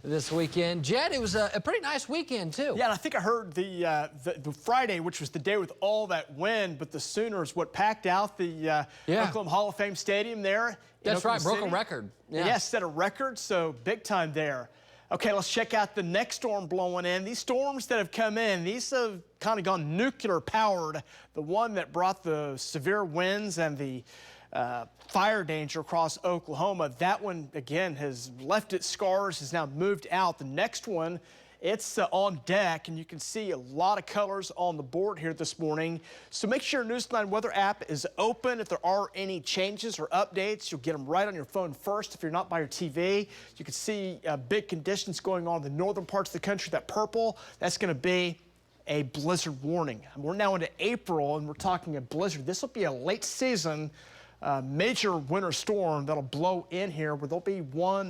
this weekend. Jed, it was a pretty nice weekend, too. Yeah, and I think I heard the Friday, which was the day with all that wind, but the Sooners, packed out the Oklahoma Hall of Fame Stadium there. That's right, broke a record. Yeah, set a record, so big time there. Okay, let's check out the next storm blowing in. These storms that have come in, these have kind of gone nuclear powered. The one that brought the severe winds and the fire danger across Oklahoma, that one, again, has left its scars, has now moved out. The next one, it's on deck, and you can see a lot of colors on the board here this morning. So make sure your News 9 weather app is open. If there are any changes or updates, you'll get them right on your phone first. If you're not by your TV, you can see big conditions going on in the northern parts of the country. That purple, that's going to be a blizzard warning. We're now into April, and we're talking a blizzard. This will be a late season major winter storm that'll blow in here, where there'll be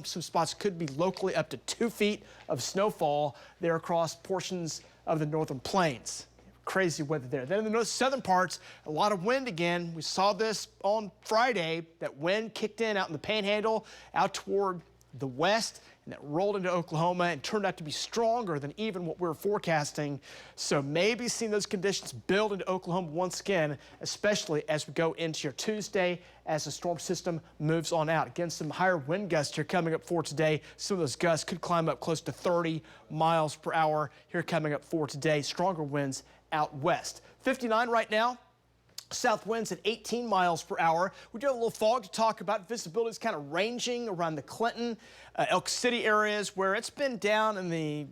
some spots could be locally up to 2 feet of snowfall there across portions of the northern plains. Crazy weather there. Then in the southern parts, a lot of wind again. We saw this on Friday. That wind kicked in out in the Panhandle, out toward the west, and that rolled into Oklahoma and turned out to be stronger than even what we were forecasting. So maybe seeing those conditions build into Oklahoma once again, especially as we go into your Tuesday as the storm system moves on out. Again, some higher wind gusts here coming up for today. Some of those gusts could climb up close to 30 miles per hour here coming up for today. Stronger winds out west. 59 right now. South winds at 18 miles per hour. We do have a little fog to talk about. Visibility is kind of ranging around the Clinton, Elk City areas, where it's been down in the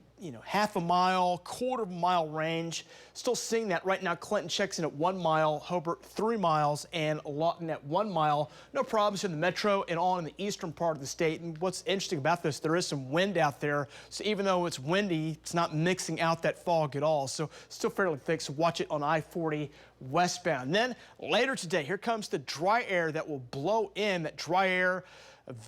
half a mile, quarter of a mile range. Still seeing that right now. Clinton checks in at 1 mile, Hobart 3 miles, and Lawton at 1 mile. No problems in the metro and on in the eastern part of the state. And what's interesting about this, there is some wind out there. So even though it's windy, it's not mixing out that fog at all. So still fairly thick. So watch it on I-40 westbound. Then later today, here comes the dry air that will blow in. That dry air,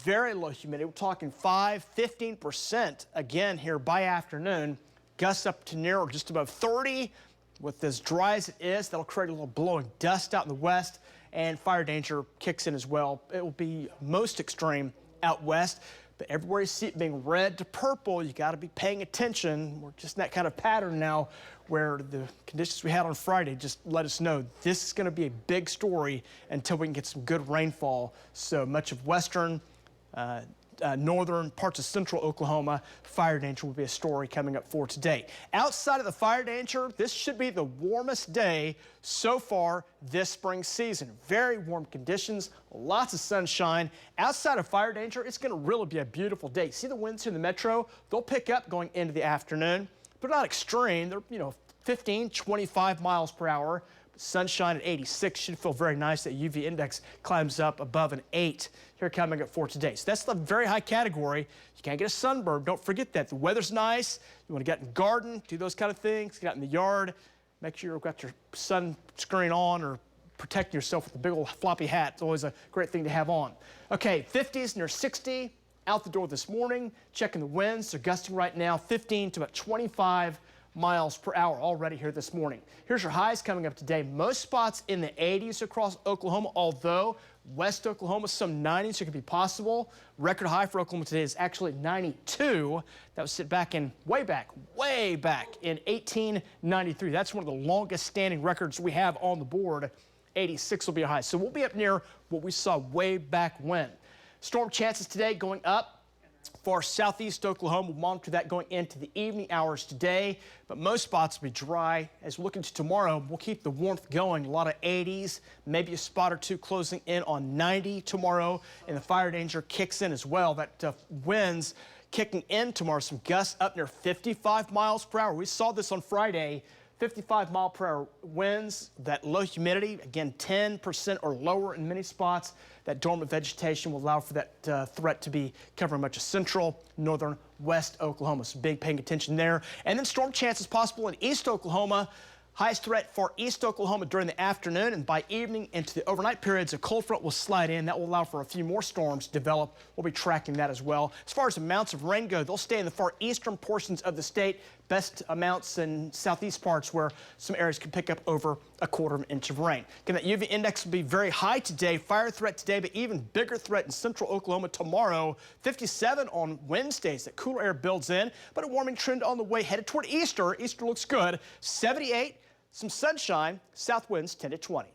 very low humidity. We're talking 15% again here by afternoon. Gusts up to near or just above 30. With as dry as it is, that'll create a little blowing dust out in the west, and fire danger kicks in as well. It will be most extreme out west, but everywhere you see it being red to purple, you got to be paying attention. We're just in that kind of pattern now where the conditions we had on Friday just let us know this is going to be a big story until we can get some good rainfall. So much of western, northern parts of central Oklahoma, fire danger will be a story coming up for today. Outside of the fire danger, this should be the warmest day so far this spring season. Very warm conditions, lots of sunshine. Outside of fire danger, it's going to really be a beautiful day. See the winds here in the metro? They'll pick up going into the afternoon, but not extreme. They're 15, 25 miles per hour. Sunshine at 86 should feel very nice. That UV index climbs up above an 8 here coming up for today. So that's the very high category. You can't get a sunburn. Don't forget that. The weather's nice. You want to get in the garden, do those kind of things, get out in the yard. Make sure you've got your sunscreen on or protecting yourself with a big old floppy hat. It's always a great thing to have on. Okay, 50s near 60 out the door this morning. Checking the winds. They're gusting right now 15 to about 25 miles per hour already here this morning. Here's your highs coming up today. Most spots in the 80s across Oklahoma, although West Oklahoma, some 90s could be possible. Record high for Oklahoma today is actually 92. That was set back in way back in 1893. That's one of the longest standing records we have on the board. 86 will be a high. So we'll be up near what we saw way back when. Storm chances today going up. For southeast Oklahoma, we'll monitor that going into the evening hours today, but most spots will be dry. As we look into tomorrow, we'll keep the warmth going. A lot of 80s, maybe a spot or two closing in on 90 tomorrow, and the fire danger kicks in as well. That winds kicking in tomorrow, some gusts up near 55 miles per hour. We saw this on Friday. 55 mile per hour winds, that low humidity, again 10% or lower in many spots. That dormant vegetation will allow for that threat to be covering much of central, northern, west Oklahoma. So big paying attention there. And then storm chances possible in east Oklahoma. Highest threat for east Oklahoma during the afternoon, and by evening into the overnight periods, a cold front will slide in. That will allow for a few more storms to develop. We'll be tracking that as well. As far as amounts of rain go, they'll stay in the far eastern portions of the state. Best amounts in southeast parts where some areas can pick up over a quarter of an inch of rain. Again, that UV index will be very high today. Fire threat today, but even bigger threat in central Oklahoma tomorrow. 57 on Wednesdays. That cooler air builds in, but a warming trend on the way headed toward Easter. Easter looks good. 78, some sunshine, south winds 10 to 20.